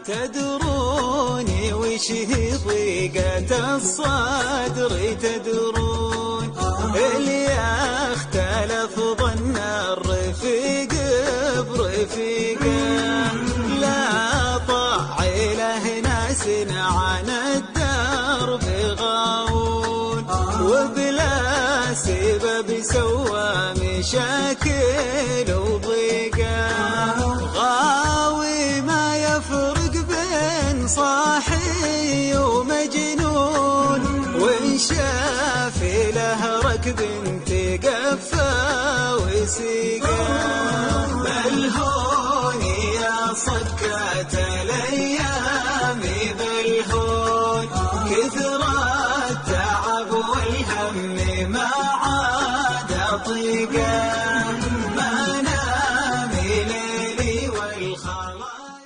تدروني وش هي ضيقة الصدر، تدرون اللي اختلف ظن الرفيق برفيقه، لا طاع له ناس عن الدرب غاوون، وبلا سبب سوى مشاكل وضيقه، غاوي ما يفرق بين صاحي ومجنون، وإن شاف له ركب تقفى وسيقه، بل هوني يا صكة لي